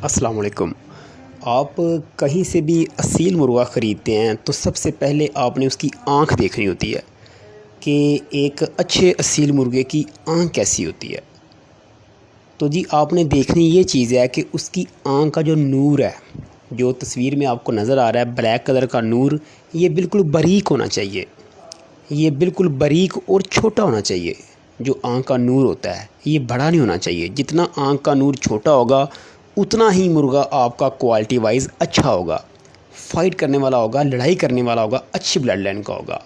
अस्सलाम वालेकुम। आप कहीं से भी असील मुर्गा ख़रीदते हैं तो सबसे पहले आपने उसकी आँख देखनी होती है कि एक अच्छे असील मुर्गे की आँख कैसी होती है। तो जी आपने देखनी ये चीज़ है कि उसकी आँख का जो नूर है, जो तस्वीर में आपको नज़र आ रहा है ब्लैक कलर का नूर, ये बिल्कुल बारीक होना चाहिए। ये बिल्कुल बारीक और छोटा होना चाहिए। जो आँख का नूर होता है ये बड़ा नहीं होना चाहिए। जितना आँख का नूर छोटा होगा उतना ही मुर्गा आपका क्वालिटी वाइज अच्छा होगा, फ़ाइट करने वाला होगा, लड़ाई करने वाला होगा, अच्छी ब्लड लाइन का होगा।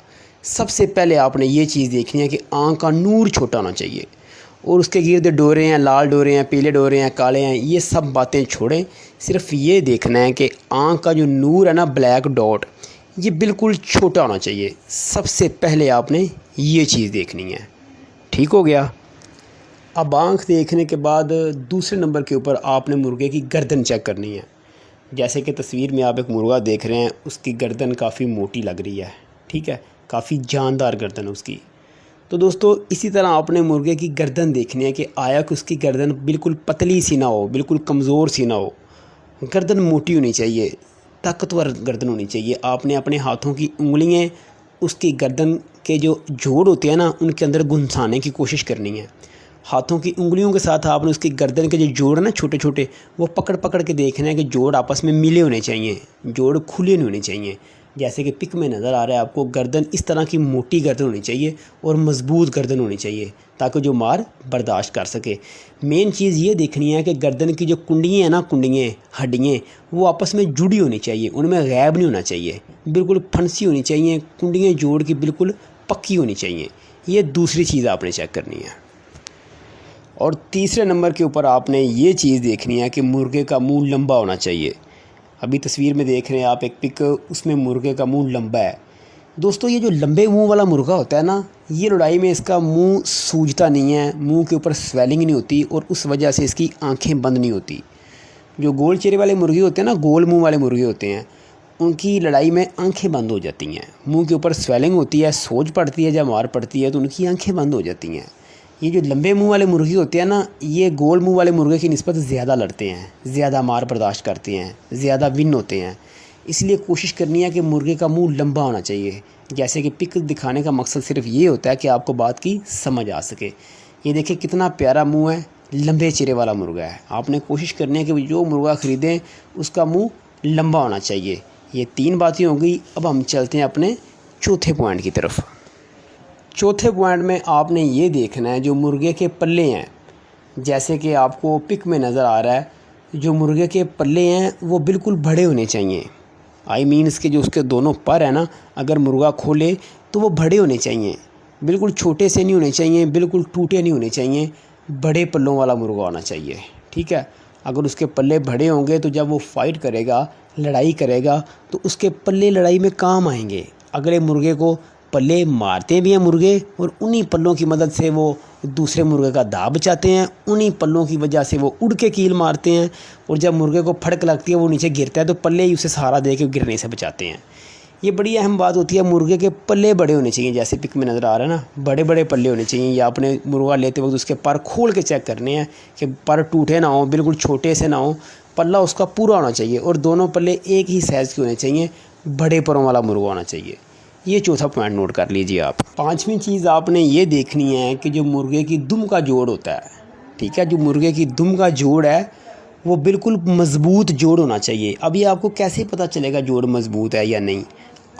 सबसे पहले आपने ये चीज़ देखनी है कि आँख का नूर छोटा होना चाहिए और उसके गिर्द डोरे हैं, लाल डोरे हैं, पीले डोरे हैं, काले हैं, ये सब बातें छोड़ें। सिर्फ ये देखना है कि आँख का जो नूर है ना, ब्लैक डॉट, ये बिल्कुल छोटा होना चाहिए। सबसे पहले आपने ये चीज़ देखनी है। ठीक हो गया। अब आँख देखने के बाद दूसरे नंबर के ऊपर आपने मुर्गे की गर्दन चेक करनी है। जैसे कि तस्वीर में आप एक मुर्गा देख रहे हैं, उसकी गर्दन काफ़ी मोटी लग रही है, ठीक है, काफ़ी जानदार गर्दन है उसकी। तो दोस्तों इसी तरह आपने मुर्गे की गर्दन देखनी है कि आया कि उसकी गर्दन बिल्कुल पतली सी ना हो, बिल्कुल कमज़ोर सी ना हो। गर्दन मोटी होनी चाहिए, ताकतवर गर्दन होनी चाहिए। आपने अपने हाथों की उंगलियाँ उसकी गर्दन के जो जोड़ होते हैं ना, उनके अंदर घुसाने की कोशिश करनी है। हाथों की उंगलियों के साथ आपने उसकी गर्दन के जो जोड़ है ना, छोटे छोटे, वो पकड़ पकड़ के देखना है कि जोड़ आपस में मिले होने चाहिए, जोड़ खुले नहीं होने चाहिए। जैसे कि पिक में नज़र आ रहा है आपको, गर्दन इस तरह की मोटी गर्दन होनी चाहिए और मज़बूत गर्दन होनी चाहिए ताकि जो मार बर्दाश्त कर सके। मेन चीज़ ये देखनी है कि गर्दन की जो कुंडियाँ हैं ना, कुंडियाँ हड्डियाँ, वो आपस में जुड़ी होनी चाहिए, उनमें गैब नहीं होना चाहिए, बिल्कुल फंसी होनी चाहिए। कुंडियाँ जोड़ की बिल्कुल पक्की होनी चाहिए। ये दूसरी चीज़ आपने चेक करनी है। और तीसरे नंबर के ऊपर आपने ये चीज़ देखनी है कि मुर्गे का मुंह लंबा होना चाहिए। अभी तस्वीर में देख रहे हैं आप एक पिक, उसमें मुर्गे का मुंह लंबा है। दोस्तों ये जो लंबे मुंह वाला मुर्गा होता है ना, ये लड़ाई में इसका मुंह सूजता नहीं है, मुंह के ऊपर स्वेलिंग नहीं होती और उस वजह से इसकी आंखें बंद नहीं होती। जो गोल चेहरे वाले मुर्गे होते हैं ना, गोल मुँह वाले मुर्गे होते हैं, उनकी लड़ाई में आंखें बंद हो जाती हैं। मुंह के ऊपर स्वेलिंग होती है, सोज पड़ती है, जब मार पड़ती है तो उनकी आंखें बंद हो जाती हैं। ये जो लंबे मुंह वाले मुर्गे होते हैं ना, ये गोल मुंह वाले मुर्गे की निस्बत ज़्यादा लड़ते हैं, ज़्यादा मार बर्दाश्त करते हैं, ज़्यादा विन होते हैं। इसलिए कोशिश करनी है कि मुर्गे का मुंह लंबा होना चाहिए। जैसे कि पिक दिखाने का मकसद सिर्फ ये होता है कि आपको बात की समझ आ सके। ये देखिए कितना प्यारा मुँह है, लंबे चेहरे वाला मुर्गा है। आपने कोशिश करनी है कि जो मुर्गा ख़रीदें उसका मुँह लंबा होना चाहिए। ये 3 बातें हो गई। अब हम चलते हैं अपने चौथे पॉइंट की तरफ। चौथे पॉइंट में आपने ये देखना है जो मुर्गे के पल्ले हैं, जैसे कि आपको पिक में नज़र आ रहा है, जो मुर्गे के पल्ले हैं वो बिल्कुल बड़े होने चाहिए। आई मीन इसके जो उसके दोनों पर हैं ना, अगर मुर्गा खोले तो वो बड़े होने चाहिए, बिल्कुल छोटे से नहीं होने चाहिए, बिल्कुल टूटे नहीं होने चाहिए। बड़े पल्लों वाला मुर्गा होना चाहिए, ठीक है। अगर उसके पल्ले बड़े होंगे तो जब वो फाइट करेगा, लड़ाई करेगा, तो उसके पल्ले लड़ाई में काम आएंगे। अगले मुर्गे को पल्ले मारते भी हैं मुर्गे, और उन्हीं पल्लों की मदद से वो दूसरे मुर्गे का दाव बचाते हैं। उन्हीं पल्लों की वजह से वो उड़ के कील मारते हैं, और जब मुर्गे को फड़क लगती है, वो नीचे गिरता है, तो पल्ले ही उसे सहारा दे के गिरने से बचाते हैं। ये बड़ी अहम बात होती है। मुर्गे के पल्ले बड़े होने चाहिए, जैसे पिक में नज़र आ रहा है ना, बड़े बड़े पल्ले होने चाहिए। या आपने मुर्गा लेते वक्त उसके पर खोल के चेक करने हैं कि पर टूटे ना हो, बिल्कुल छोटे से ना हो, पल्ला उसका पूरा होना चाहिए, और दोनों पल्ले एक ही साइज़ के होने चाहिए। बड़े परों वाला मुर्गा होना चाहिए। ये चौथा पॉइंट नोट कर लीजिए आप। 5वीं चीज़ आपने ये देखनी है कि जो मुर्गे की दुम का जोड़ होता है, ठीक है, जो मुर्गे की दुम का जोड़ है वो बिल्कुल मज़बूत जोड़ होना चाहिए। अब ये आपको कैसे पता चलेगा जोड़ मज़बूत है या नहीं?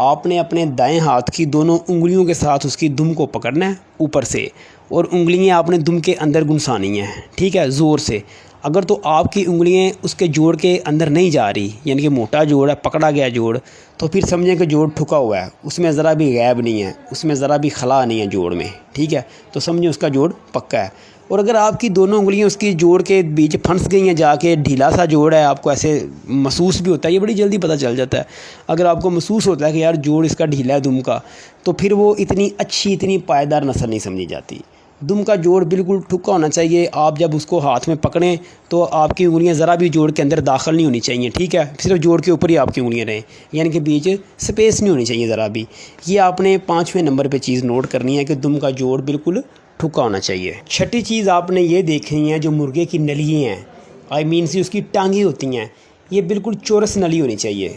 आपने अपने दाएं हाथ की दोनों उंगलियों के साथ उसकी दुम को पकड़ना है ऊपर से, और उंगलियां आपने दुम के अंदर घुसानी हैं, ठीक है, ज़ोर से। अगर तो आपकी उंगलियां उसके जोड़ के अंदर नहीं जा रही, यानी कि मोटा जोड़ है, पकड़ा गया जोड़, तो फिर समझें कि जोड़ ठुका हुआ है, उसमें ज़रा भी गैब नहीं है, उसमें ज़रा भी खला नहीं है जोड़ में, ठीक है, तो समझें उसका जोड़ पक्का है। और अगर आपकी दोनों उंगलियां उसकी जोड़ के बीच फंस गई हैं, जाके ढीला सा जोड़ है, आपको ऐसे महसूस भी होता है, ये बड़ी जल्दी पता चल जाता है। अगर आपको महसूस होता है कि यार जोड़ इसका ढीला है दुम का, तो फिर वो इतनी अच्छी, इतनी पायदार नस्ल नहीं समझी जाती। दुम का जोड़ बिल्कुल ठुका होना चाहिए। आप जब उसको हाथ में पकड़ें तो आपकी उंगलियां ज़रा भी जोड़ के अंदर दाखिल नहीं होनी चाहिए, ठीक है, सिर्फ जोड़ के ऊपर ही आपकी उंगलियां रहें, यानी कि बीच स्पेस नहीं होनी चाहिए ज़रा भी। ये आपने 5वें नंबर पे चीज़ नोट करनी है कि दुम का जोड़ बिल्कुल ठुका होना चाहिए। छठी चीज़ आपने ये देखनी है जो मुर्गे की नलियाँ हैं। آئی مینس اس کی ٹانگیں ہوتی ہیں یہ بالکل چورس نلی ہونی چاہیے.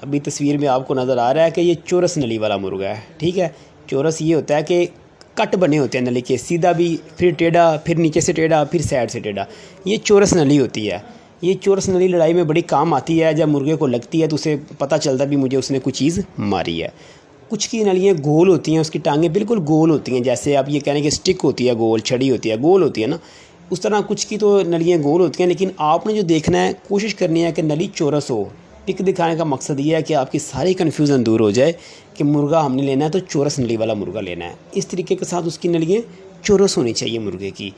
ابھی تصویر میں آپ کو نظر آ رہا ہے کہ یہ چورس نلی والا مرغا ہے. ٹھیک ہے, چورس یہ ہوتا ہے کہ کٹ بنے ہوتے ہیں نلی کے, سیدھا بھی, پھر ٹیڑھا, پھر نیچے سے ٹیڑھا, پھر سائڈ سے ٹیڑھا. یہ چورس نلی ہوتی ہے. یہ چورس نلی لڑائی میں بڑی کام آتی ہے. جب مرغے کو لگتی ہے تو اسے پتہ چلتا ہے بھی مجھے اس نے کوئی چیز ماری ہے. کچھ کی نلیاں گول ہوتی ہیں, اس کی ٹانگیں بالکل گول ہوتی ہیں, جیسے آپ یہ کہہ رہے ہیں کہ اسٹک ہوتی ہے گول, چھڑی ہوتی ہے گول ہوتی ہے نا, اس طرح کچھ کی تو نلیاں گول ہوتی ہیں. لیکن آپ نے جو دیکھنا ہے, کوشش کرنی ہے کہ نلی چورس ہو. پک دکھانے کا مقصد یہ ہے کہ آپ کی ساری کنفیوژن دور ہو جائے کہ مرغا ہم نے لینا ہے تو چورس نلی والا مرغا لینا ہے. اس طریقے کے ساتھ اس کی نلیاں چورس ہونی چاہیے مرغے کی.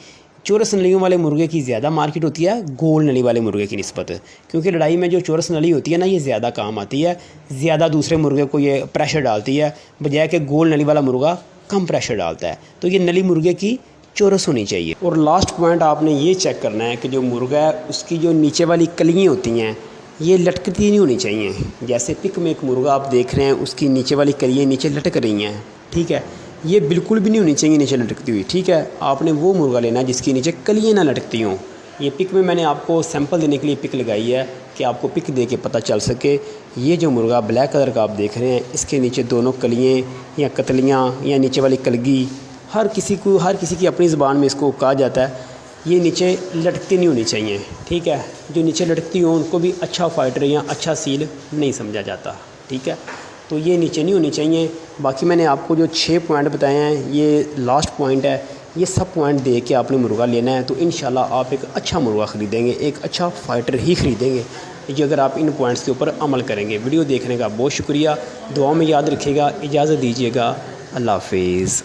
چورس نلیوں والے مرغے کی زیادہ مارکیٹ ہوتی ہے گول نلی والے مرغے کی نسبت, کیونکہ لڑائی میں جو چورس نلی ہوتی ہے نا یہ زیادہ کام آتی ہے, زیادہ دوسرے مرغے کو یہ پریشر ڈالتی ہے, بجائے کہ گول نلی والا مرغا کم پریشر ڈالتا ہے. تو یہ نلی مرغے کی چورس ہونی چاہیے. اور لاسٹ پوائنٹ آپ نے یہ چیک کرنا ہے کہ جو مرغا ہے اس کی جو نیچے والی کلیاں ہوتی ہیں یہ لٹکتی نہیں ہونی چاہیے. جیسے پک میں ایک مرغا آپ دیکھ رہے ہیں, اس کی نیچے والی کلیاں نیچے لٹک رہی ہیں. ٹھیک ہے, یہ بالکل بھی نہیں ہونی چاہیے نیچے لٹکتی ہوئی. ٹھیک ہے, آپ نے وہ مرغا لینا ہے جس کی نیچے کلیاں نہ لٹکتی ہوں. یہ پک میں نے آپ کو سیمپل دینے کے لیے پک لگائی ہے کہ آپ کو پک دے کے پتہ چل سکے. یہ جو مرغا بلیک کلر کا آپ دیکھ رہے ہیں, اس کے نیچے دونوں کلیاں یا کتلیاں یا نیچے والی کلگی, ہر کسی کی اپنی زبان میں اس کو کہا جاتا ہے, یہ نیچے لٹکتی نہیں ہونی چاہیے. ٹھیک ہے, جو نیچے لٹکتی ہوں ان کو بھی اچھا فائٹر یا اچھا سیل نہیں سمجھا جاتا. ٹھیک ہے, تو یہ نیچے نہیں ہونی چاہیے. باقی میں نے آپ کو جو 6 پوائنٹ بتائے ہیں یہ لاسٹ پوائنٹ ہے. یہ سب پوائنٹ دے کے آپ نے مرغا لینا ہے تو انشاءاللہ آپ ایک اچھا مرغا خریدیں گے, ایک اچھا فائٹر ہی خریدیں گے جو اگر آپ ان پوائنٹس کے اوپر عمل کریں گے. ویڈیو دیکھنے کا بہت شکریہ, دعاؤں میں یاد رکھیے گا. اجازت دیجیے گا, اللہ حافظ.